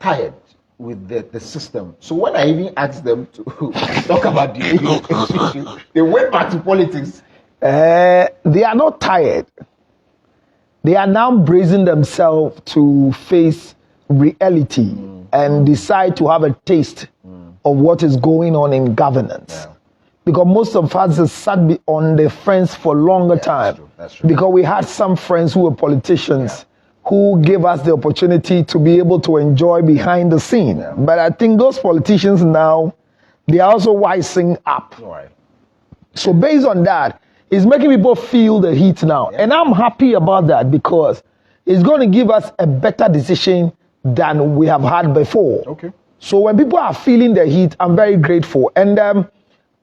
tired with the system. So when I even asked them to talk about the issue, they went back to politics. They are not tired. They are now bracing themselves to face reality and decide to have a taste of what is going on in governance. Yeah. Because most of us have sat on the fence for a longer time. That's true. Because we had some friends who were politicians who gave us the opportunity to be able to enjoy behind the scene. Yeah. But I think those politicians now, they are also wising up. All right. So based on that, it's making people feel the heat now. Yeah. And I'm happy about that because it's going to give us a better decision than we have had before. Okay. So when people are feeling the heat, I'm very grateful. And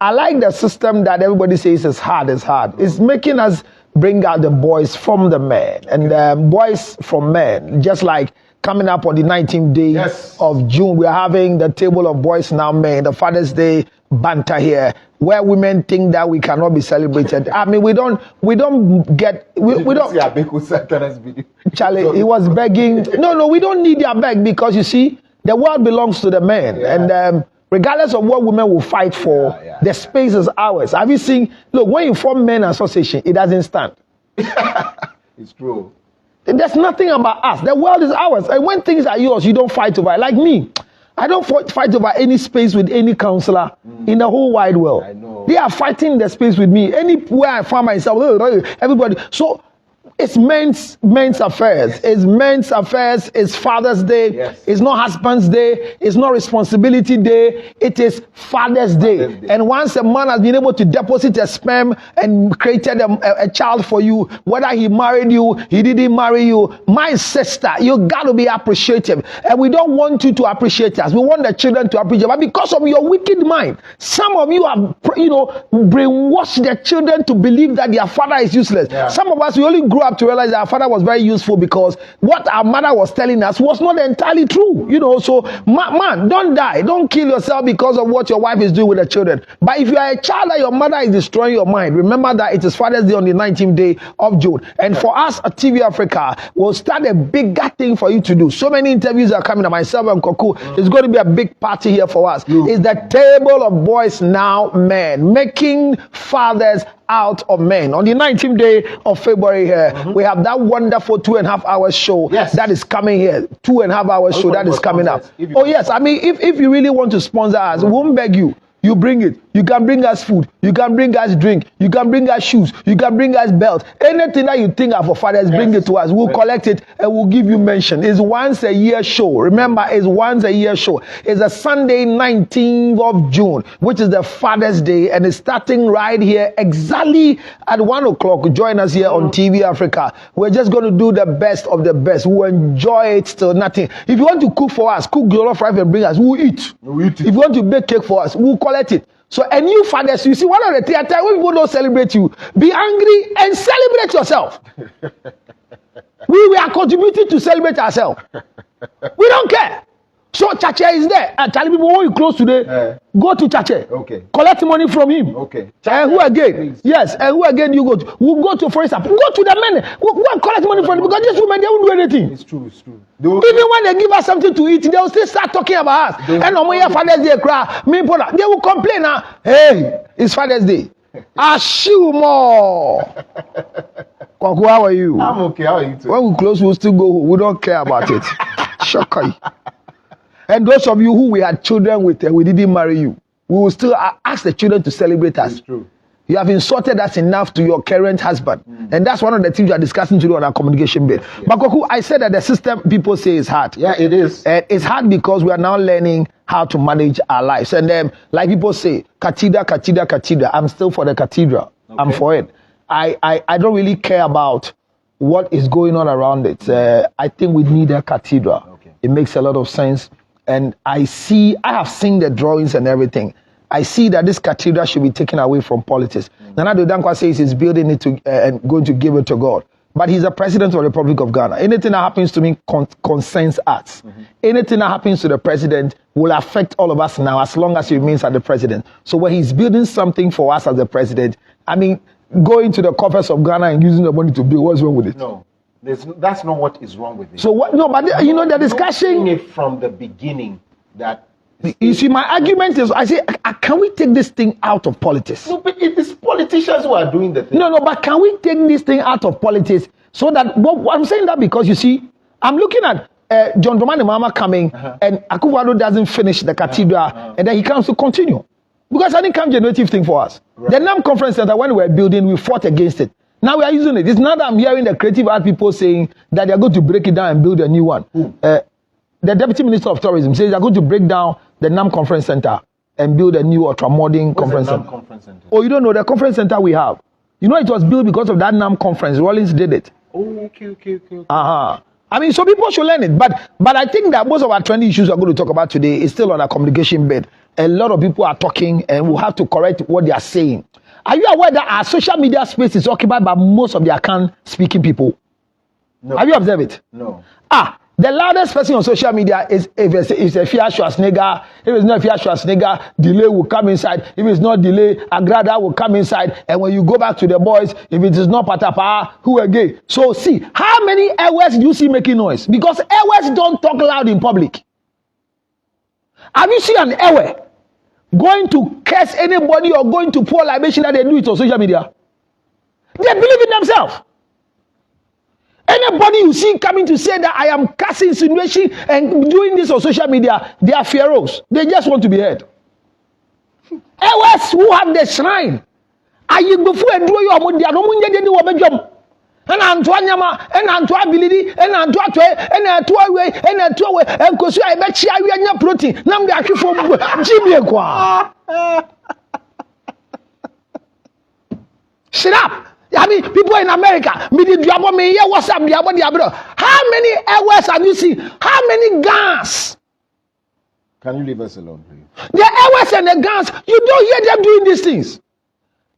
I like the system that everybody says is hard. It's making us bring out the boys from the men and boys from men, just like coming up on the 19th day of June, we are having the table of boys now men, the Father's Day banter here, where women think that we cannot be celebrated. I mean, we don't get. Charlie, he was begging. No, we don't need their beg because you see, the world belongs to the men, and regardless of what women will fight for, the space is ours. Have you seen? Look, when you form men association, it doesn't stand. It's true. There's nothing about us. The world is ours. And when things are yours, you don't fight over it. Like me, I don't fight over any space with any counselor in the whole wide world. I know. They are fighting the space with me. Anywhere I find myself, everybody. So it's men's affairs. Yes. It's men's affairs. It's Father's Day. Yes. It's not husband's day. It's not responsibility day. It is Father's Day. And once a man has been able to deposit a sperm and created a child for you, whether he married you, he didn't marry you, my sister, you got to be appreciative. And we don't want you to appreciate us. We want the children to appreciate. But because of your wicked mind, some of you have, brainwashed the children to believe that their father is useless. Yeah. Some of us, we only grew up to realize that our father was very useful because what our mother was telling us was not entirely true. So man, don't die. Don't kill yourself because of what your wife is doing with the children. But if you are a child that your mother is destroying your mind, remember that it is Father's Day on the 19th day of June. And for us at TV Africa, we'll start a bigger thing for you to do. So many interviews are coming up. Myself and Koku, it's going to be a big party here for us. It's the table of boys now men, making fathers out of men. On the 19th day of February here, we have that wonderful 2.5 hour show that is coming here. 2.5 hour show that is coming up. Oh yes, I mean, if you really want to sponsor us, we won't beg you. You bring it. You can bring us food. You can bring us drink. You can bring us shoes. You can bring us belt. Anything that you think of for fathers, bring it to us. We'll collect it and we'll give you mention. It's once a year show. Remember, it's once a year show. It's a Sunday, 19th of June, which is the Father's Day, and it's starting right here exactly at 1 o'clock. Join us here on TV Africa. We're just going to do the best of the best. We'll enjoy it till nothing. If you want to cook for us, cook jollof rice and bring us. We'll eat. If you want to bake cake for us, we'll collect it. So, and you fathers, you see, one of the theater, when people don't celebrate you, be angry and celebrate yourself. We are contributing to celebrate ourselves. We don't care. So, Chache is there. And tell people when you close today, go to Chache. Okay. Collect money from him. Okay. And who again? Please. Yes. And who again you go to? We'll go to, for instance, go to the men. Go and collect money from them because these women, they won't do anything. It's true. Even when they give us something to eat, they will still start talking about us. And on my Father's Day cry, they will complain now. Hey, it's Father's Day. Ashumo. Kwaku, how are you? I'm okay. How are you too? When we close, we'll still go home. We don't care about it. Shokai. And those of you who we had children with and we didn't marry you, we will still ask the children to celebrate us. It's true. You have insulted us enough to your current husband. And that's one of the things we are discussing today on our communication bit. Yeah. But Koku, I said that the system people say is hard. Yeah, it is. And it's hard because we are now learning how to manage our lives. And like people say, cathedral. I'm still for the cathedral. Okay. I'm for it. I don't really care about what is going on around it. I think we need a cathedral. Okay. It makes a lot of sense. And I have seen the drawings and everything. I see that this cathedral should be taken away from politics. Nana Addo Dankwa says he's building it and going to give it to God. But he's the president of the Republic of Ghana. Anything that happens to me concerns us. Anything that happens to the president will affect all of us now as long as he remains as the president. So when he's building something for us as the president, I mean, going to the coffers of Ghana and using the money to build, what's wrong with it? No. That's not what is wrong with it. So what? No, but the discussion. It from the beginning that. You see, my argument is, I say, can we take this thing out of politics? No, but it is politicians who are doing the thing. No, but can we take this thing out of politics so that, I'm saying that because you see, I'm looking at John Dramani Mahama coming and Akufo-Addo doesn't finish the cathedral and then he comes to continue. Because I didn't come generative thing for us. Right. The NAM Conference Center, when we were building, we fought against it. Now we are using it. It's now that I'm hearing the creative art people saying that they're going to break it down and build a new one. The Deputy Minister of Tourism says they're going to break down the NAM Conference Center and build a new ultra-modern conference center. Conference Center. Oh, you don't know the conference center we have? You know it was built because of that NAM conference. Rollins did it. Oh, okay. I mean, so people should learn it. But I think that most of our trendy issues we're going to talk about today is still on a communication bed. A lot of people are talking and we'll have to correct what they are saying. Are you aware that our social media space is occupied by most of the Akan-speaking people? No. Have you observed it? No. The loudest person on social media is if it's a Fiat Schwarzenegger. If it's not a Fiat Schwarzenegger, Delay will come inside. If it's not Delay, Agrada will come inside. And when you go back to the boys, if it is not Patapaa, who again? So see, how many airways do you see making noise? Because airways don't talk loud in public. Have you seen an airway going to curse anybody or going to pour libation that they do it on social media? They believe in themselves. Anybody you see coming to say that I am casting insinuation and doing this on social media, they are pharaohs. They just want to be heard. Airways who have the shrine. Are you before and do your money? I don't want to do a and Antoine and Antoine Billy and Antoine and Antoine way and Antoine way and because I bet you are your protein. Now they are from Jimmy. Shut up. I mean, people in America, how many airways have you seen? How many guns? Can you leave us alone, please? The airways and the guns, you don't hear them doing these things.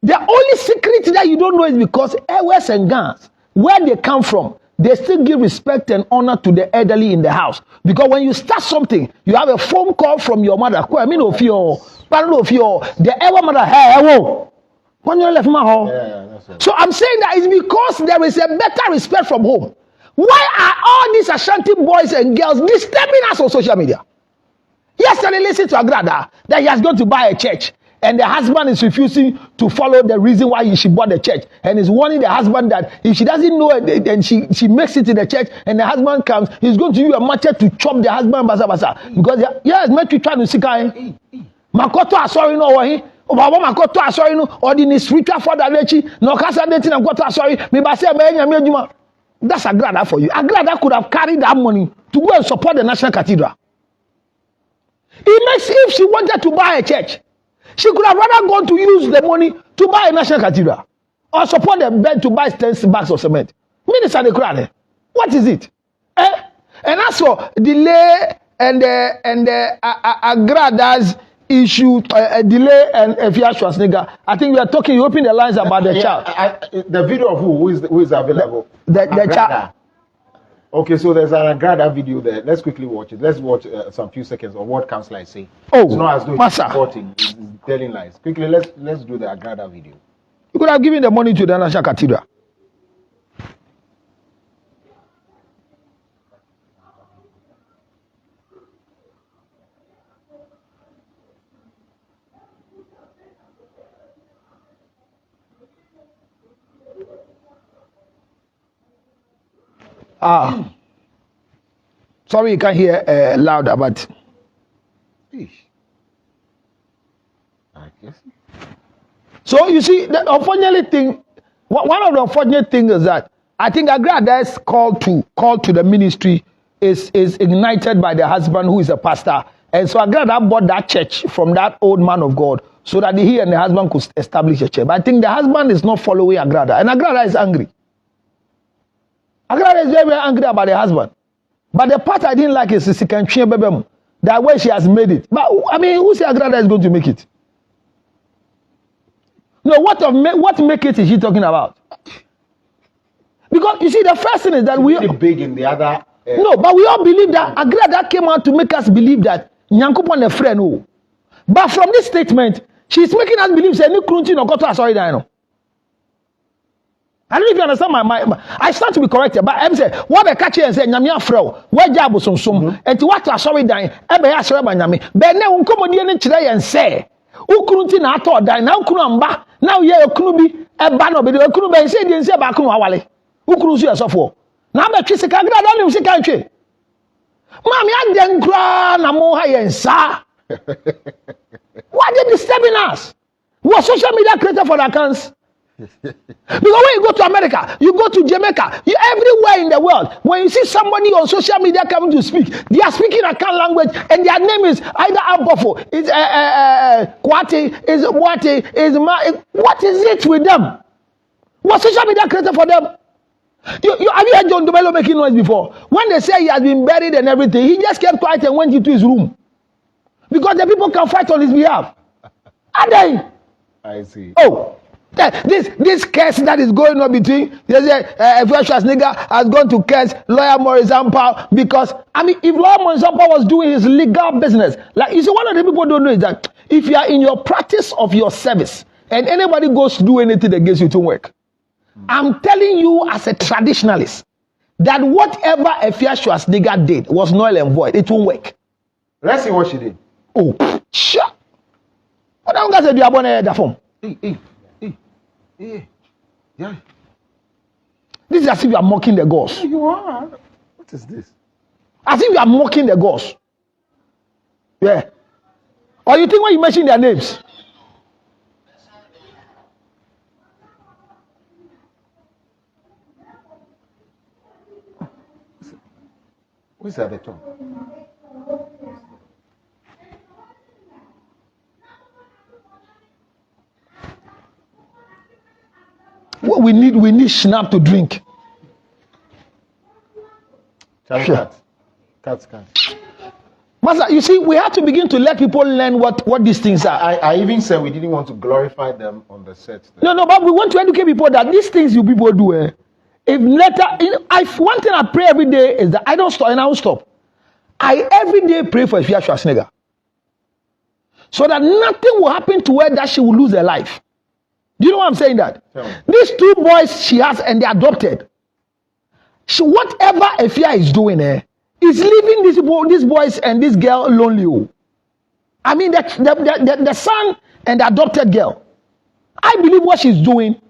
The only secret that you don't know is because airways and guns, where they come from, they still give respect and honor to the elderly in the house. Because when you start something, you have a phone call from your mother. I mean, of your, the ever mother, hey, hello. When you left my home. So I'm saying that it's because there is a better respect from home. Why are all these Ashanti boys and girls disturbing us on social media? Yesterday, listen to Agrada that he has gone to buy a church and the husband is refusing to follow the reason why she bought the church and is warning the husband that if she doesn't know it and she makes it in the church and the husband comes, he's going to use a machete to chop the husband basa because it's meant to try to seek him. Makoto sorry no way. Makoto sorry no or the spiritual father no kasa dating and Makoto sorry me ba say me that's Agrada for you. Agrada could have carried that money to go and support the National Cathedral. It makes if she wanted to buy a church, she could have rather gone to use the money to buy a National Cathedral or support the bed to buy 10 bags of cement. Minister the crowd, what is it? And as for delay and Agrada's issue, delay and Fiat Schwarzenegger, I think we are talking. You open the lines about the child. The video of who is available? The child. Okay, so there's an Agrada video there. Let's quickly watch it. Let's watch some few seconds of what councillor is saying. Oh, it's not as though he's supporting, he's telling lies. Quickly, let's do the Agrada video. You could have given the money to the National Cathedral. Sorry you can't hear louder, but I guess. So you see, the unfortunate thing, one of the unfortunate things is that I think Agrada's call to the ministry is ignited by the husband who is a pastor, and so Agrada bought that church from that old man of God so that he and the husband could establish a church. But I think the husband is not following Agrada, and Agrada is angry. Agrada is very, very angry about the husband. But the part I didn't like is that way she has made it. But I mean, who say Agrada is going to make it? No, what make it is she talking about? Because you see, the first thing is that we really big in the other. No, but we all believe that Agrada came out to make us believe that Nyankopon a friend. No, but from this statement, she's making us believe that any crunching or got sorry, I know. I don't know if you understand I start to be corrected, but I'm saying, what I catch and say, Namia Fro, where Jabo Sum, and to what I saw it dying, Ebe Asheraba Nami, but now Uncomodian today and say, Ukuntin Ato, die now Kunamba, now ye Kunubi, a banner, but the Kunuba said, you say Bakun Wale, Ukunu yourself for. Now the Chisaka, I don't see country. Mammy, I didn't cry, Namoha and Sa. Why are they disturbing us? What social media created for the accounts? Because when you go to America, you go to Jamaica, you everywhere in the world, when you see somebody on social media coming to speak, they are speaking account language and their name is either Abofo, is Kwati, is Wati, is what is it with them? What social media created for them? Have you heard John Dumelo making noise before? When they say he has been buried and everything, he just kept quiet and went into his room. Because the people can fight on his behalf. Are they? I see. Oh. This case that is going on between a precious nigga has gone to case lawyer Maurice Ampao because if lawyer Maurice Ampao was doing his legal business, like you see, one of the people don't know is that if you are in your practice of your service and anybody goes to do anything against you to work, I'm telling you as a traditionalist that whatever a precious nigga did was null and void. It won't work. Let's see what she did. Oh, sure. What am I going to do about that form? Yeah. This is as if you are mocking the gods. Yeah, you are. What is this? As if you are mocking the gods. Yeah. Or you think when you mention their names? Who's at the top? Well, we need Schnapp to drink. Sure. Cats. Master, you see, we have to begin to let people learn what these things are. I even said we didn't want to glorify them on the set. No, but we want to educate people that these things you people do. If later, one thing I pray every day is that I don't stop and I won't stop. I every day pray for Ifya Schwarzenegger, so that nothing will happen to her that she will lose her life. Do you know why I'm saying that? These two boys she has and they adopted. Whatever Ifya is doing is leaving these boys and this girl lonely. I mean, the son and the adopted girl. I believe what she's doing,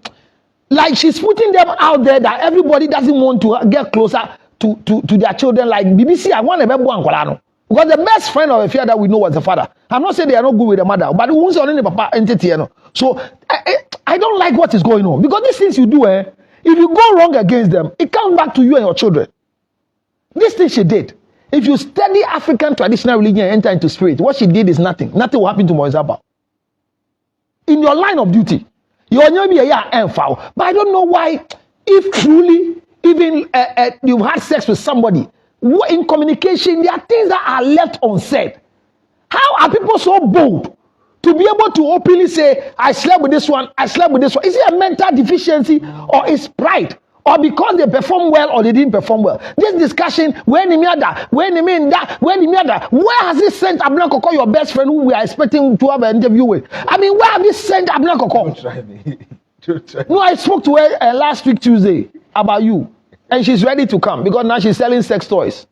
like she's putting them out there that everybody doesn't want to get closer to their children. Like BBC, I want to be one. Because the best friend of Ifya that we know was the father. I'm not saying they are not good with the mother, but who's on the papa entity, So I don't like what is going on. Because these things you do, if you go wrong against them, it comes back to you and your children. This thing she did. If you study African traditional religion and enter into spirit, what she did is nothing. Nothing will happen to Maurice Ampao. In your line of duty, you're not be a foul. But I don't know why, if truly, even you've had sex with somebody, in communication, there are things that are left unsaid. How are people so bold to be able to openly say, I slept with this one, I slept with this one? Is it a mental deficiency or is pride? Or because they perform well or they didn't perform well? This discussion, where has this sent Abner Koko, your best friend who we are expecting to have an interview with? I mean, where have this sent Abner Koko? Don't try me. Don't try me. No, I spoke to her last week Tuesday about you. And she's ready to come because now she's selling sex toys.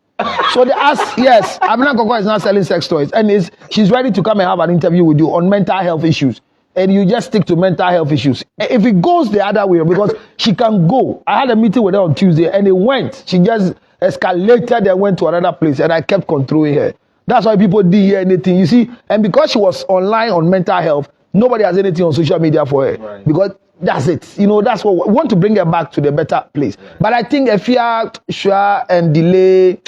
So they asked, yes, Abner Koko is now selling sex toys. And she's ready to come and have an interview with you on mental health issues. And you just stick to mental health issues. If it goes the other way, because she can go. I had a meeting with her on Tuesday and it went. She just escalated and went to another place and I kept controlling her. That's why people didn't hear anything. You see, and because she was online on mental health, nobody has anything on social media for her. Right. Because that's it. That's what we want to bring her back to the better place. Right. But I think Ifya, Shua, and Delay,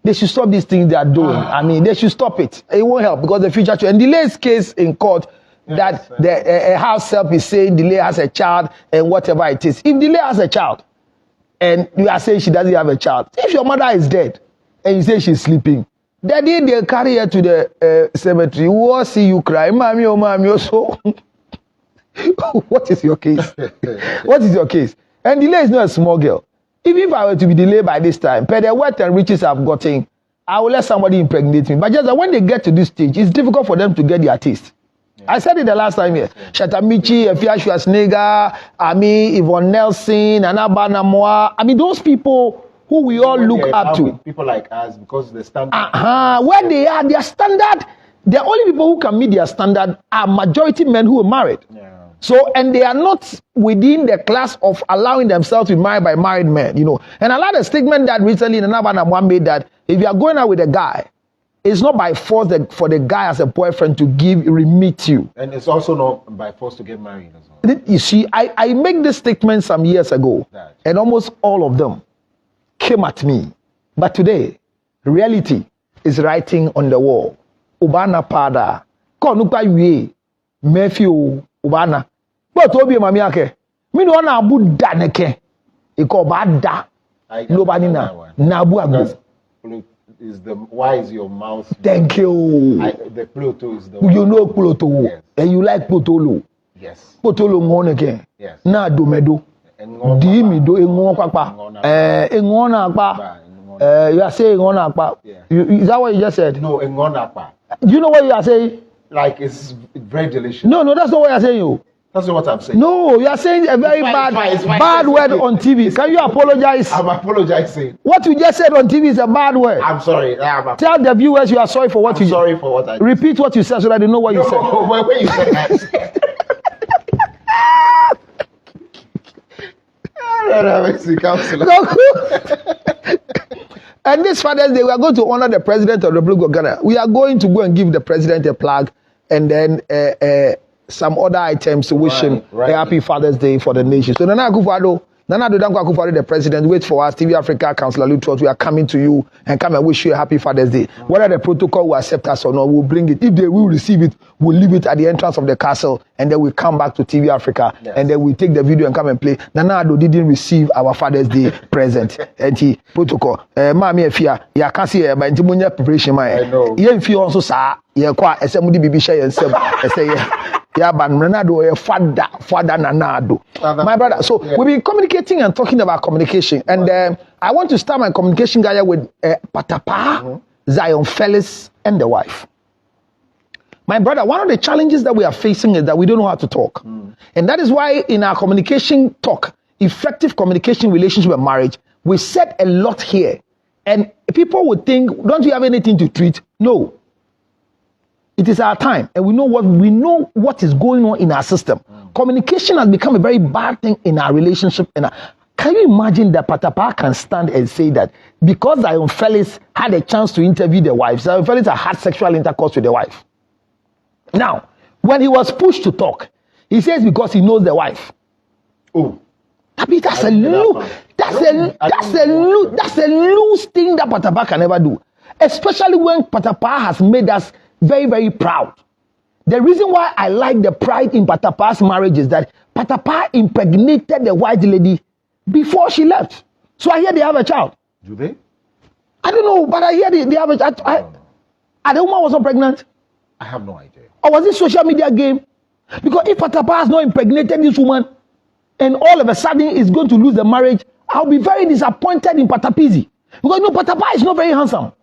they should stop these things they are doing. I mean, they should stop it. It won't help because the future. And Delay's case in court, that the house help is saying Delay has a child and whatever it is. If Delay has a child and you are saying she doesn't have a child, if your mother is dead and you say she's sleeping, the day they carry her to the cemetery, we will see you cry. Mommy, oh, mommy, oh, so. What is your case? What is your case? And Delay is not a small girl. Even if I were to be delayed by this time, per the wealth and riches I've gotten, I will let somebody impregnate me. But just that when they get to this stage, it's difficult for them to get their taste. Yeah. I said it the last time here. Shatamichi, Efia Schwarzenegger, Yvonne Nelson, Anaba Namoa. Those people who we all look up to. People like us because the standard. Where they are, their standard. The only people who can meet their standard are majority men who are married. Yeah. So, and they are not within the class of allowing themselves to be married by married men, And I like the statement that recently Anaba Namoa made that if you are going out with a guy, it's not by force for the guy as a boyfriend to remit you. And it's also not by force to get married as well. You see, I made this statement some years ago, and almost all of them came at me. But today, reality is writing on the wall. Ubana pada, konupa yue, Matthew Ubana. But Obi mami ake, mi no na abu da neke, iko ba da, nobody na abu abu. Why is your mouth? Thank you. The Pluto is the. You know Pluto, yes. And you like Potolo. Yes. Potolo ngone ke. Yes. Na domedo. Di mi do engon kwakpa. Engon akpa. You are saying engon akpa. Is that what you just said? No, engon akpa. Do you know what you are saying? Like it's very delicious. No, that's not what you are saying. You. That's not what I'm saying. No, you are saying a very bad word on TV. Can you apologize? I'm apologizing. What you just said on TV is a bad word. I'm sorry. Tell the viewers you are sorry for what you. Sorry for what I. Repeat what you said so that they know what you said. When you said that. And this Father's Day, we are going to honor the President of the Republic of Ghana. We are going to go and give the President a plaque and then some other items to wish him a happy Father's Day for the nation. So Nana Akufo-Addo, the President, wait for us. TV Africa, Councillor Lutrot, we are coming to you and come and wish you a happy Father's Day. Whether the protocol will accept us or not, we'll bring it. If they will receive it, we'll leave it at the entrance of the castle and then we'll come back to TV Africa and then we'll take the video and come and play. Nana Addo didn't receive our Father's Day present. And he protocol. Mami Efia, ya can't see but into munya preparation. I know. Yen fi also sa ye kwa esemudi bibi share ensem say yeah, but Nanado, father Nanado. My brother, so we've been communicating and talking about communication. And I want to start my communication guy with Patapaa, Zion Fellis, and the wife. My brother, one of the challenges that we are facing is that we don't know how to talk. And that is why in our communication talk, effective communication relationship and marriage, we said a lot here. And people would think, don't you have anything to treat? No. It is our time, and we know what is going on in our system. Communication has become a very bad thing in our relationship. Can you imagine that Patapaa can stand and say that because Zion Fellis had a chance to interview the wife, Zion Fellis had sexual intercourse with the wife. Now, when he was pushed to talk, he says because he knows the wife. Oh, that's a loose thing that Patapaa can never do, especially when Patapaa has made us very, very proud. The reason why I like the pride in Patapaa's marriage is that Patapaa impregnated the white lady before she left. So I hear they have a child. Do they? I don't know, but I hear they have a child. And the woman was not pregnant? I have no idea. Or was it social media game? Because if Patapaa has not impregnated this woman and all of a sudden is going to lose the marriage, I'll be very disappointed in Patapaa. Because Patapaa is not very handsome.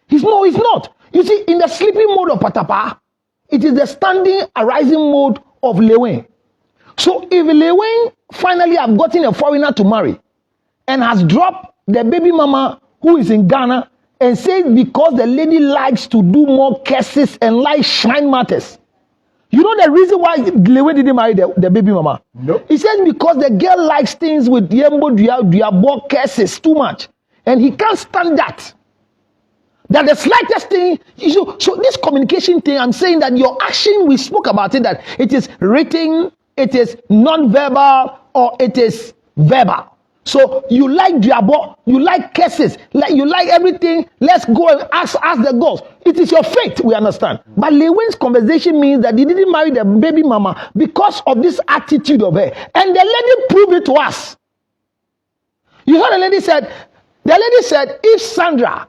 He's not. You see, in the sleeping mode of Patapaa, it is the standing, arising mode of Lewen. So if Lewen finally have gotten a foreigner to marry and has dropped the baby mama who is in Ghana and says because the lady likes to do more cases and like shine matters. You know the reason why Lewen didn't marry the baby mama? No. He says because the girl likes things with Yembo Diabo cases too much. And he can't stand that. That the slightest thing, so this communication thing, I'm saying that your action, we spoke about it, that it is written, it is non-verbal, or it is verbal. So you like diabo, you like cases, like you like everything. Let's go and ask the girls. It is your fate, we understand. But Lewen's conversation means that he didn't marry the baby mama because of this attitude of her. And the lady proved it to us. You heard the lady said, if Sandra,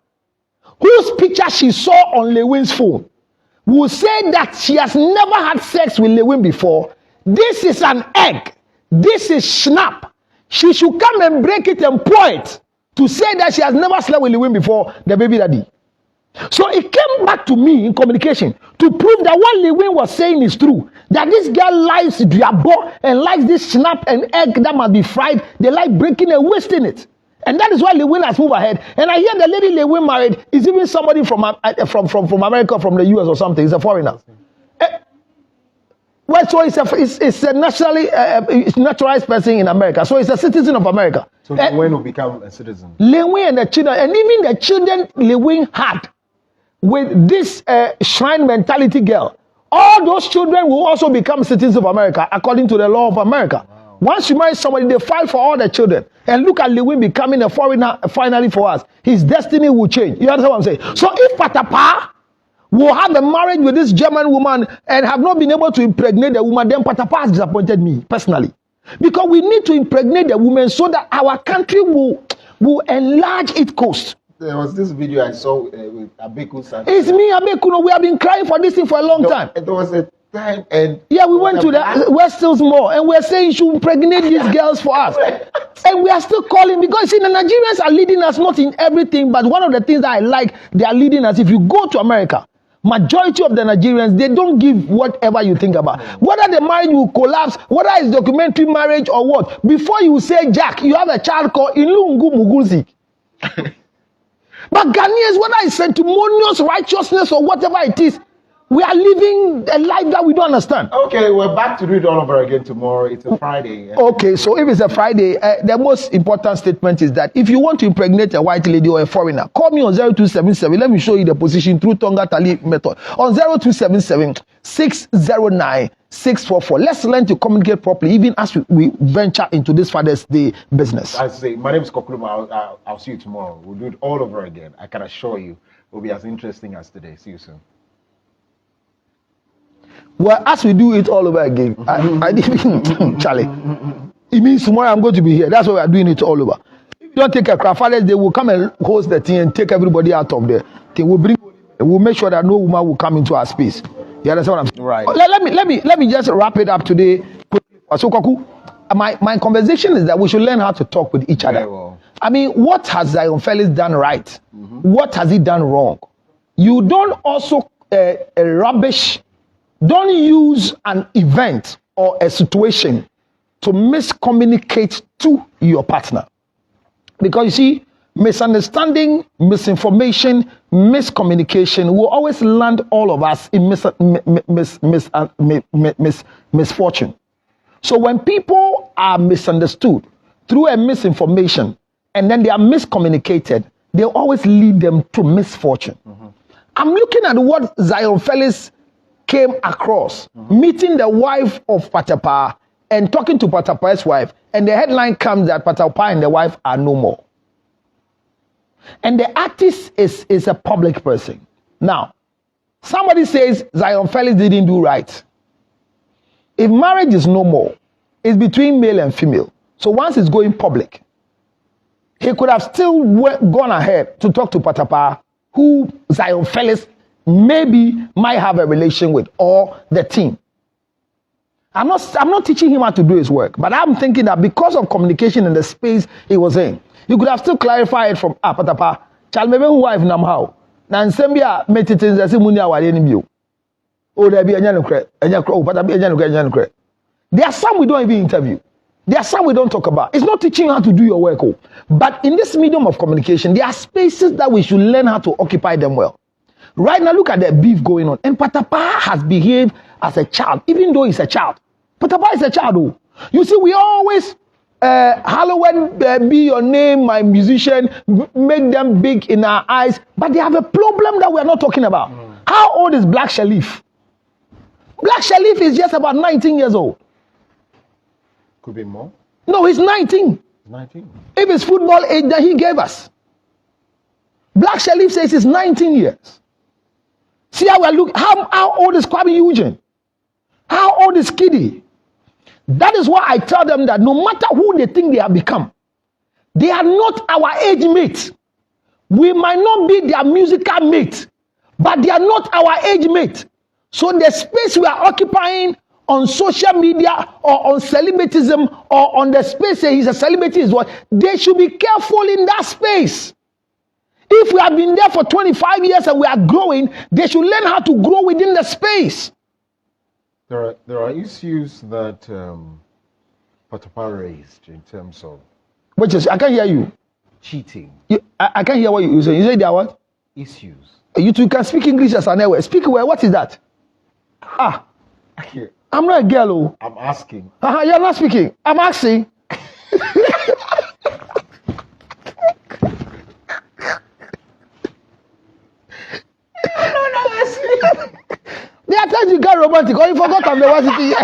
whose picture she saw on Lewen's phone, will say that she has never had sex with Lewen before, this is an egg, this is snap. She should come and break it and pour it to say that she has never slept with Lewen before, the baby daddy. So it came back to me in communication to prove that what Lewin was saying is true. That this girl likes diabo and likes this snap and egg that must be fried. They like breaking and wasting it. And that is why Lewin has moved ahead. And I hear the lady Lewin married is even somebody from America, from the US or something. It's a foreigner. Well, so it's a it's naturalized person in America. So it's a citizen of America. So Lewin will become a citizen. Lewin and the children, and even the children Lewin had with this shrine mentality girl, all those children will also become citizens of America according to the law of America. Wow. Once you marry somebody, they fight for all the children. And look at Lewin becoming a foreigner finally for us. His destiny will change. You understand what I'm saying? So if Patapaa will have a marriage with this German woman and have not been able to impregnate the woman, then Patapaa has disappointed me personally. Because we need to impregnate the woman so that our country will enlarge its coast. There was this video I saw with Abeku. It's me, Abeku. We have been crying for this thing for a long time. There was a time, and yeah, we went to the West Hills Mall, and we're saying you should impregnate these girls for us. And we are still calling because see, the Nigerians are leading us not in everything, but one of the things that I like, they are leading us. If you go to America, majority of the Nigerians, they don't give whatever you think about. Whether the marriage will collapse, whether it's documentary marriage or what, before you say Jack, you have a child called Ilungu Muguzi. But Ghanaians, whether it's sanctimonious righteousness or whatever it is, we are living a life that we don't understand. Okay, we're back to do it all over again tomorrow. It's a Friday. Okay, so if it's a Friday, the most important statement is that if you want to impregnate a white lady or a foreigner, call me on 0277. Let me show you the position through Tonga Tali method. On 0277 609 644. Let's learn to communicate properly, even as we venture into this Father's Day business. I say, my name is Kokuluma. I'll see you tomorrow. We'll do it all over again. I can assure you, it will be as interesting as today. See you soon. Well, as we do it all over again, I didn't, Charlie. It means tomorrow I'm going to be here. That's why we are doing it all over. If you don't take a crowd, Fathers, they will come and host the thing and take everybody out of there. We'll make sure that no woman will come into our space. You understand what I'm saying? Right. Let me just wrap it up today. So, Kwaku, my conversation is that we should learn how to talk with each other. Well. I mean, what has Zion Felix done right? What has he done wrong? You don't also rubbish. Don't use an event or a situation to miscommunicate to your partner. Because you see, misunderstanding, misinformation, miscommunication will always land all of us in misfortune. So when people are misunderstood through a misinformation and then they are miscommunicated, they always lead them to misfortune. I'm looking at what Zion Felix came across, meeting the wife of Patapaa and talking to Patapaa's wife, and the headline comes that Patapaa and the wife are no more. And the artist is a public person. Now, somebody says Zion Felix didn't do right. If marriage is no more, it's between male and female. So once it's going public, he could have still gone ahead to talk to Patapaa, who Zion Felix maybe might have a relation with, or the team. I'm not teaching him how to do his work, but I'm thinking that because of communication in the space he was in, you could have still clarified from Patapaa, child maybe who wife nam how. Na nsembia metitin zase muni awale ni bio. Oh, there be there are some we don't even interview. There are some we don't talk about. It's not teaching you how to do your work. But in this medium of communication, there are spaces that we should learn how to occupy them well. Right now, look at the beef going on. And Patapaa has behaved as a child, even though he's a child. Patapaa is a child. You see, we always, Halloween be your name, my musician, make them big in our eyes. But they have a problem that we are not talking about. How old is Black Shelif? Black Shelif is just about 19 years old. Could be more. No, he's 19. 19. If it's football age that he gave us. Black Shelif says it's 19 years. See how we are looking. How old is Kwame Eugene? How old is Kiddy? That is why I tell them that no matter who they think they have become, they are not our age mates. We might not be their musical mate, but they are not our age mate. So the space we are occupying on social media or on celibatism or on the space he's a celebrity is what they should be careful in that space. If we have been there for 25 years and we are growing, they should learn how to grow within the space. There are issues that Patapaa raised in terms of Which is, I can't hear you. cheating I can't hear what you say. You say they are what? issues. You two can speak English as an word. Speak well. What is that? I'm not a girl. Oh. I'm asking. You're not speaking. I'm asking. They are trying to get romantic. Or you forgot I'm the one sitting here.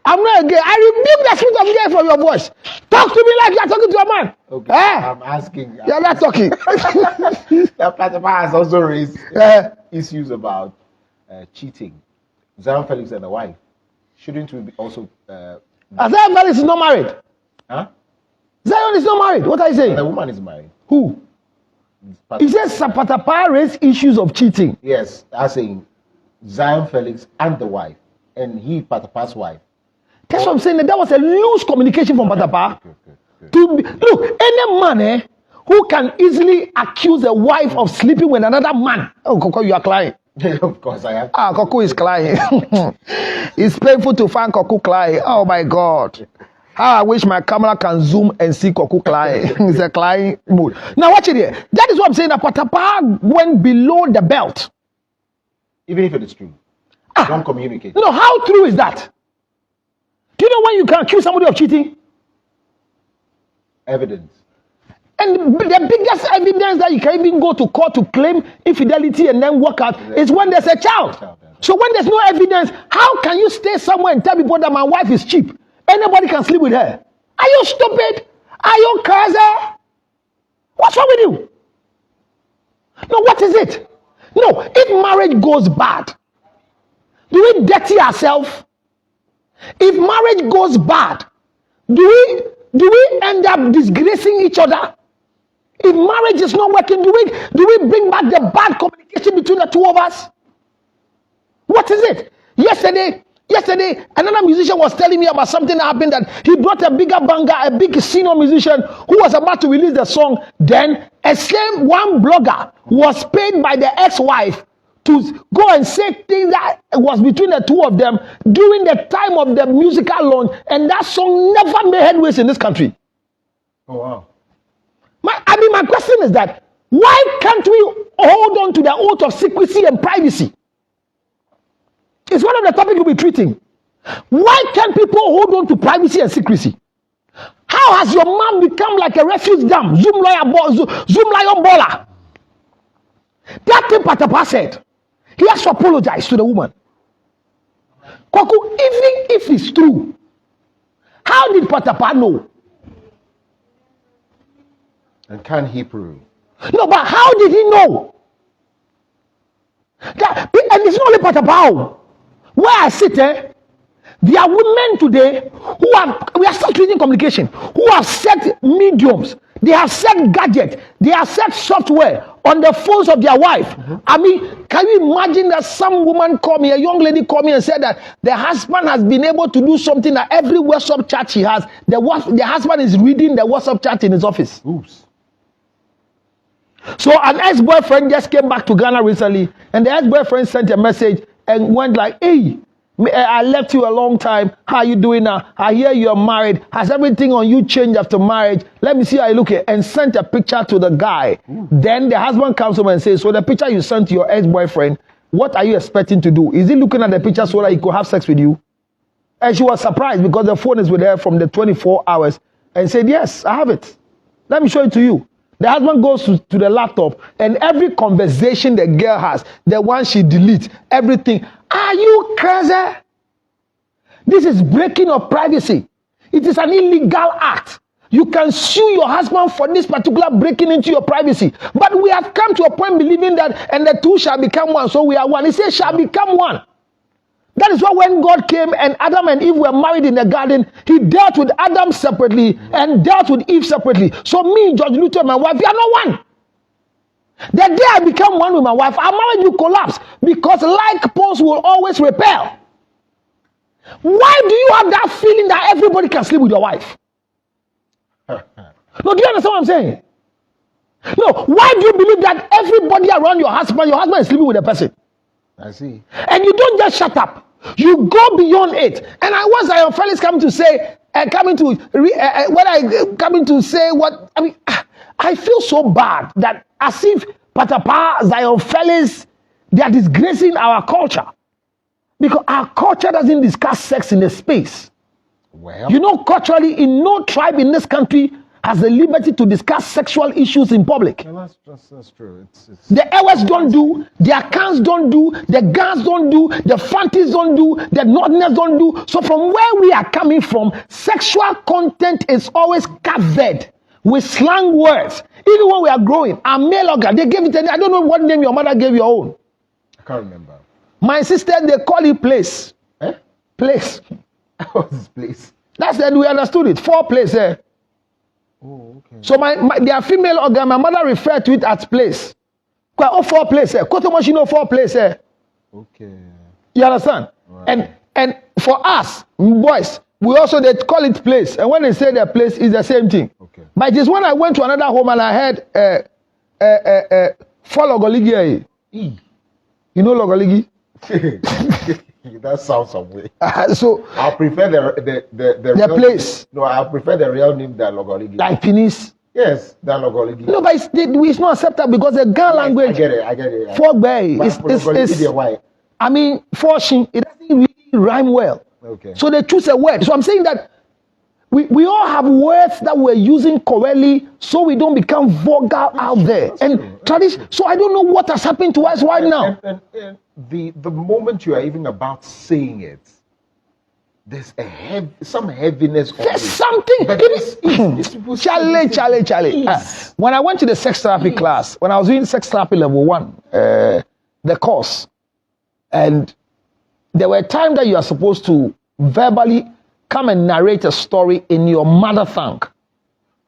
I'm not a girl. I rebuke the spirit of girl from your voice. Talk to me like you're talking to a man. Okay. I'm asking. You're not talking. That Patapaa has also raised issues about cheating. Zion Felix and the wife. Shouldn't we be also? Zion Felix is not married. Huh? Zion is not married. What are you saying? The woman is married. Who? He says Patapaa raised issues of cheating. Yes, I'm saying Zion Felix and the wife, and he Patapaa's wife. That's what I'm saying. That was a loose communication from Patapaa. Okay. Look, any man who can easily accuse a wife of sleeping with another man. Oh, Coco, you are crying. Of course I am. Coco is crying. It's painful to find Coco crying. Oh my God. How I wish my camera can zoom and see Coco crying. It's a crying mood. Now watch it here. That is what I'm saying. That Patapaa went below the belt. Even if it is true. Don't communicate. No, how true is that? Do you know when you can accuse somebody of cheating? Evidence. And the biggest evidence that you can even go to court to claim infidelity and then walk out is when there's a child. So when there's no evidence, how can you stay somewhere and tell people that my wife is cheap? Anybody can sleep with her. Are you stupid? Are you crazy? What's wrong with you? No, what is it? No, if marriage goes bad, do we dirty ourselves? If marriage goes bad, do we end up disgracing each other? If marriage is not working, do we bring back the bad communication between the two of us? What is it? Yesterday, another musician was telling me about something that happened, that he brought a bigger banger, a big senior musician who was about to release the song. Then one blogger was paid by the ex-wife to go and say things that was between the two of them during the time of the musical launch, and that song never made headways in this country. Oh wow. My question is that why can't we hold on to the oath of secrecy and privacy? It's one of the topics we'll be treating. Why can't people hold on to privacy and secrecy? How has your man become like a refuge dam? Zoom lion baller. That thing Patapaa said, he has to apologize to the woman. Kwaku, even if it's true, how did Patapaa know? And can he prove? No, but how did he know? And it's not only Patapaa. Where I sit, there are women today we are still treating communication, who have set mediums, they have set gadgets, they have set software on the phones of their wife. Mm-hmm. I mean, can you imagine that some woman called me, a young lady called me and said that the husband has been able to do something that every WhatsApp chat she has, the husband is reading the WhatsApp chat in his office. Oops. So an ex-boyfriend just came back to Ghana recently, and the ex-boyfriend sent a message and went like, "Hey, I left you a long time. How are you doing now? I hear you're married. Has everything on you changed after marriage? Let me see how you look at." And sent a picture to the guy. Ooh. Then the husband comes home and says, "So the picture you sent to your ex-boyfriend, what are you expecting to do? Is he looking at the picture so that he could have sex with you?" And she was surprised because the phone is with her from the 24 hours and said, "Yes, I have it. Let me show it to you." The husband goes to the laptop, and every conversation the girl has, the one she deletes, everything. Are you crazy? This is breaking of privacy. It is an illegal act. You can sue your husband for this particular breaking into your privacy. But we have come to a point believing that, and the two shall become one, so we are one. He says, shall become one. That is why when God came and Adam and Eve were married in the garden, he dealt with Adam separately and dealt with Eve separately. So me, George Luther, and my wife, we are not one. The day I become one with my wife, our marriage will collapse because like poles will always repel. Why do you have that feeling that everybody can sleep with your wife? No, do you understand what I'm saying? No, why do you believe that everybody around your husband is sleeping with a person? I see. And you don't just shut up. You go beyond it. And I was Zion Felix coming to say, coming to say what I mean. I feel so bad that as if Patapaa, Zion Felix, they are disgracing our culture, because our culture doesn't discuss sex in the space. Well, You know, culturally, in no tribe in this country has the liberty to discuss sexual issues in public. well, that's true. It's The Ewes don't do, the Akans don't do, the Gans don't do, the Fantis don't do, the Northerners don't do. So from where we are coming from, sexual content is always covered with slang words. Even when we are growing, our male organ, they gave it, I don't know what name your mother gave your own. I can't remember. My sister, they call it place. Eh? Place. What's this place? That's the we understood it. 4 place there. Oh, okay. So their female organ, my mother referred to it as place. Oh, 4 place there. Kotomoshino 4 place there. Okay. You understand? Right. And for us, boys, we also they call it place. And when they say their place, it's the same thing. Okay. But just when I went to another home and I heard for Logoligi. E. You know Logoligi? That sounds some way. So I prefer the real place. No, I prefer the real name than Logoligi. Like Finis. Yes, than Logoligi. No, but it's not acceptable because the Ga language. I get it. For Bay is why? I mean, for Shin, it doesn't really rhyme well. Okay. So they choose a word. So I'm saying that we all have words that we're using correctly so we don't become vulgar out there. And tradition. So I don't know what has happened to us right now. And the moment you are even about saying it, there's some heaviness. There's something. But Charlie. When I went to the sex therapy class, when I was doing sex therapy level 1, the course, and there were times that you are supposed to verbally come and narrate a story in your mother tongue.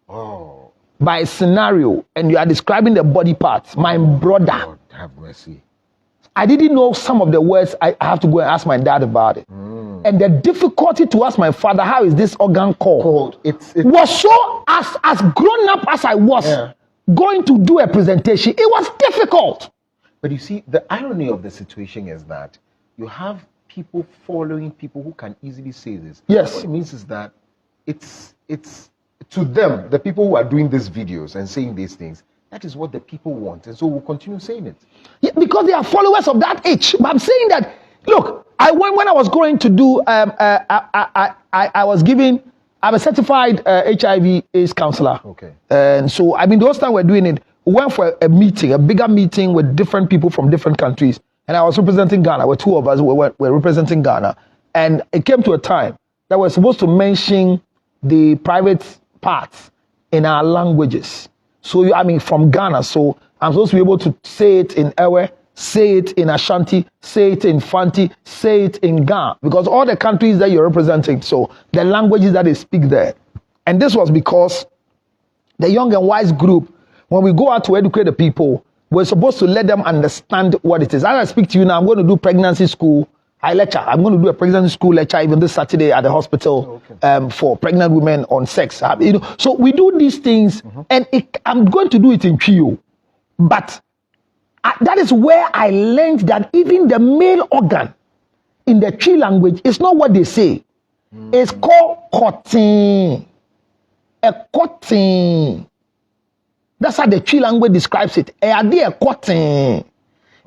Oh. By a scenario, and you are describing the body parts. My brother. God have mercy. I didn't know some of the words. I have to go and ask my dad about it. And the difficulty to ask my father, how is this organ called? It's was so, as grown up as I was, going to do a presentation, it was difficult. But you see, the irony of the situation is that you have people following people who can easily say this. Yes. What it means is that it's to them, the people who are doing these videos and saying these things, that is what the people want. And so we'll continue saying it. Yeah, because they are followers of that age. But I'm saying that, look, when I was going to do, I was given, I'm a certified HIV/AIDS counselor. Okay. And so, I mean, those time we're doing it, we went for a meeting, a bigger meeting with different people from different countries. And I was representing Ghana, where 2 of us were representing Ghana. And it came to a time that we're supposed to mention the private parts in our languages. So, from Ghana. So I'm supposed to be able to say it in Ewe, say it in Ashanti, say it in Fanti, say it in Ghana. Because all the countries that you're representing, so the languages that they speak there. And this was because the Young and Wise group, when we go out to educate the people, we're supposed to let them understand what it is. As I speak to you now, I'm going to do pregnancy school. I lecture. I'm going to do a pregnancy school lecture even this Saturday at the hospital for pregnant women on sex. So we do these things, and I'm going to do it in Trio. But that is where I learned that even the male organ in the Twi language is not what they say. It's called cotton. A cotton. That's how the Twi language describes it. A cotton.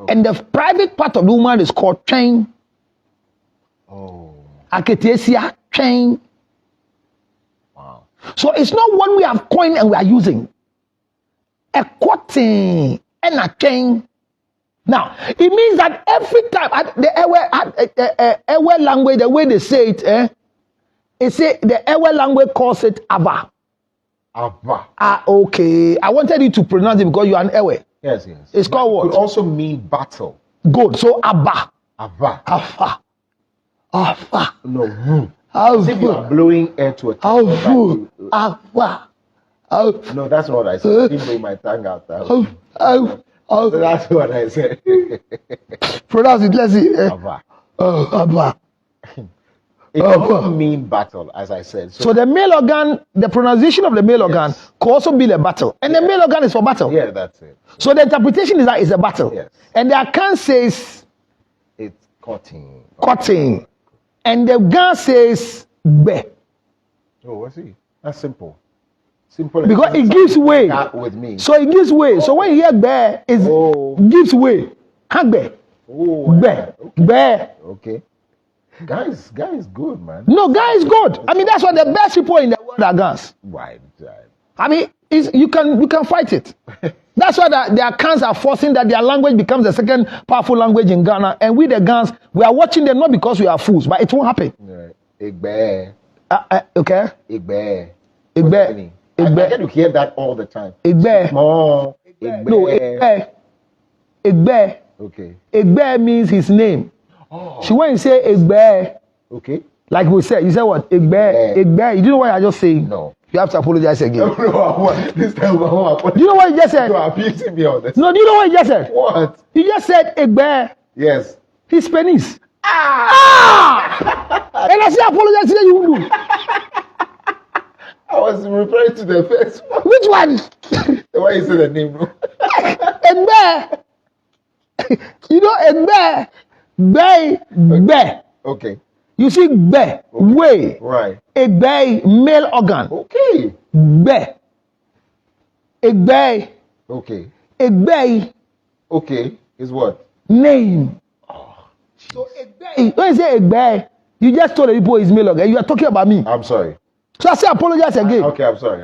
And the private part of the woman is called chain. Oh. Aketesia chain. Wow. So it's not one we have coined and we are using. A cotton and a chain. Now, it means that every time the Ewe language, the way they say it, the Ewe language calls it Ava. Ava. Okay. I wanted you to pronounce it because you are an Ewe. Yes. It's called what? It could also mean battle. Good. So Abba. Ava. Ava. Ava. No. Ava. If you are blowing air to a Ava. Ava. No, that's not what I said. Keep blowing my tongue out. So that's what I said. Pronounce it. Let's see. Ava. Abba. It doesn't mean battle, as I said. So the male organ, the pronunciation of the male organ could also be the battle. And the male organ is for battle. Yeah, that's it. So the interpretation is that it's a battle. Yes. And the account says it's cutting. Cutting. And the gun says be. Oh, I see. That's simple. Simple. Because it gives way. With me. So it gives way. So when you hear be, it gives way. Be. Oh, Be. Be. Okay. Guy is good, man. No, guy is good. I mean, that's what the best people in the world are guns. Right. I mean, you can fight it. That's why their cans are forcing that their language becomes the second powerful language in Ghana. And we the Ghanaians, we are watching them not because we are fools, but it won't happen. Right. Igbe. Okay. Igbe. Igbe. I get to hear that all the time. Igbe. Small. Igbe. No, Igbe. Igbe. Okay. Igbe means his name. Oh. So when you say Igbe, okay. Like we said, you said what? Igbe. Igbe. You do know what I just saying? No. You have to apologize again. No, this time I won't apologize. Do you know what you just said? You are abusing me on this. No, do you know what you just said? What? You just said Igbe. Yes. His penis. Ah! And I say apologize to you will do. I was referring to the first one. Which one? The one you said the name, bro. Egbe. You know Egbe. Be. Okay. You see be. Way. Right. Egbe, male organ. Okay. Be. Egbe. Okay. Egbe. Okay. Is what? Name. Oh, so Egbe. When you say Egbe, you just told the people it's male organ. You are talking about me. I'm sorry. So I say apologize again. Okay, I'm sorry.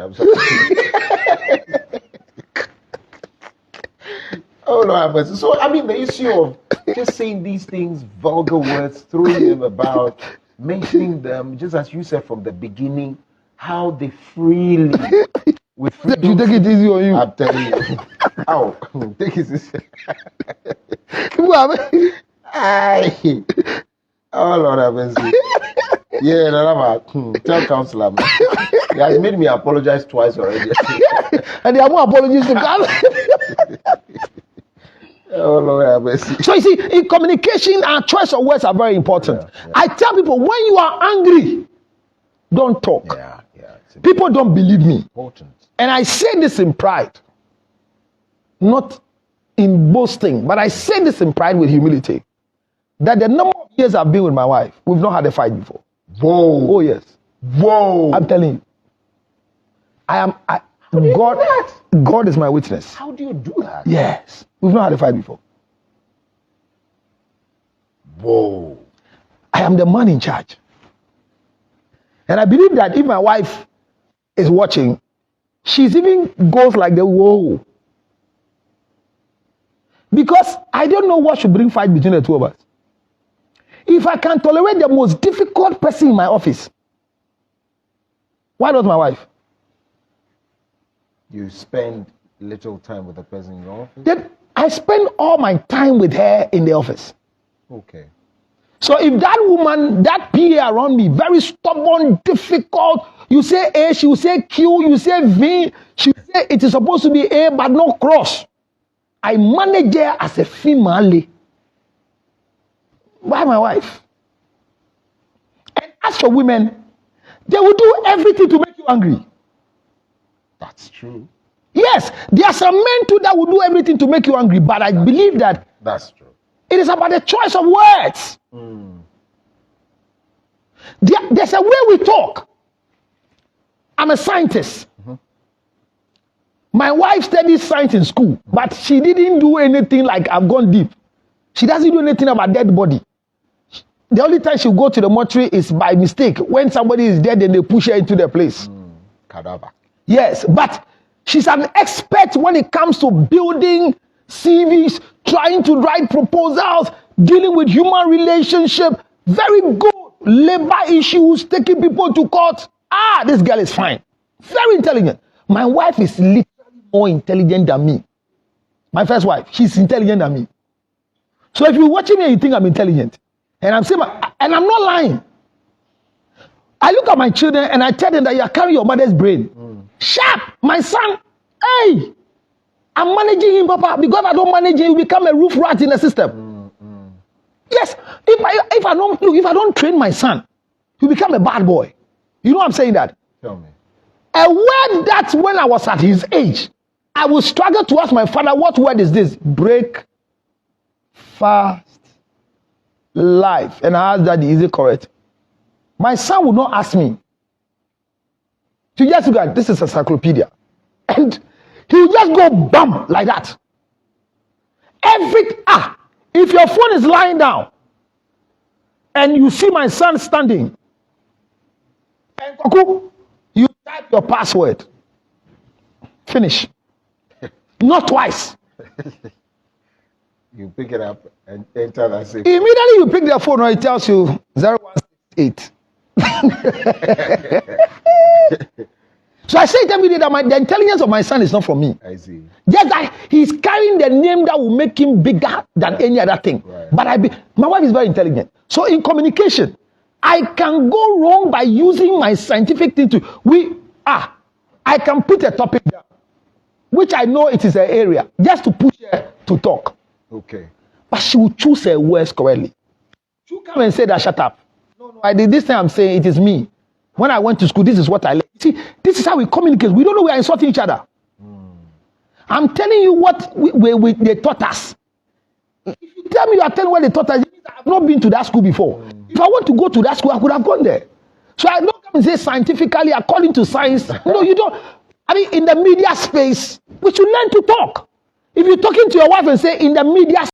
Oh no, but so I mean the issue of just saying these things, vulgar words, throwing them about, mentioning them, just as you said from the beginning, how they freely with freedom. You take it easy on you. I'm telling you. Ow, take it easy. Aye. Oh Lord, have mercy. Yeah, no, tell counselor. He has made me apologize twice already. And there are more apologies to come. Oh Lord, have mercy. So you see, in communication, our choice of words are very important. Yeah. I tell people, when you are angry, don't talk. Yeah. People don't believe me. Important. And I say this in pride, not in boasting, but I say this in pride with humility. That the number of years I've been with my wife, we've not had a fight before. Whoa. Oh yes. Whoa. I'm telling you. God is my witness. How do you do that? Yes. We've not had a fight before. Whoa. I am the man in charge. And I believe that if my wife is watching, she's even goes like the whoa. Because I don't know what should bring fight between the two of us. If I can tolerate the most difficult person in my office, why not my wife? You spend little time with the person in your office? Then I spend all my time with her in the office. Okay. So if that woman, that PA around me, very stubborn, difficult, you say A, she will say Q, you say V, she will say it is supposed to be A but no cross. I manage her as a female. Why my wife? And as for women, they will do everything to make you angry. That's true. Yes, there are some men too that will do everything to make you angry, but I believe that that's true. It is about the choice of words. There's a way we talk. I'm a scientist. My wife studied science in school, but she didn't do anything like I've gone deep. She doesn't do anything about dead body. The only time she'll go to the mortuary is by mistake. When somebody is dead, then they push her into the place. Cadaver. Yes, but she's an expert when it comes to building CVs, trying to write proposals, dealing with human relationship. Very good. Labor issues, taking people to court. This girl is fine. Very intelligent. My wife is literally more intelligent than me. My first wife, she's intelligent than me. So if you're watching me and you think I'm intelligent, and I'm saying, and I'm not lying. I look at my children and I tell them that you are carrying your mother's brain. Sharp, my son. Hey, I'm managing him, Papa, because I don't manage him, you become a roof rat in the system. Yes, if I don't train my son, you become a bad boy. You know what I'm saying that? Tell me. A word that when I was at his age, I would struggle to ask my father, what word is this? Break, fast, life. And I asked Daddy, is it correct? My son would not ask me. He just look at, this is a encyclopedia. And he would just go bam like that. If your phone is lying down and you see my son standing, and you type your password. Finish. Not twice. You pick it up and enter that same. Immediately you pick the phone and it tells you 0168. So I say it every day that the intelligence of my son is not from me. I see. Just that he's carrying the name that will make him bigger than any other thing. Right. But my wife is very intelligent. So in communication, I can go wrong by using my scientific thing I can put a topic down, which I know it is an area, just to push her to talk. Okay. But she will choose her words correctly. She will come and say that, shut up. No, I did this thing I'm saying, it is me. When I went to school, this is what I learned. See, this is how we communicate. We don't know we are insulting each other. I'm telling you what they taught us. If you tell me you are telling what they taught us, it means I have not been to that school before. If I want to go to that school, I could have gone there. So I don't come and say scientifically, according to science. No, you don't. I mean, in the media space, we should learn to talk. If you're talking to your wife and say, in the media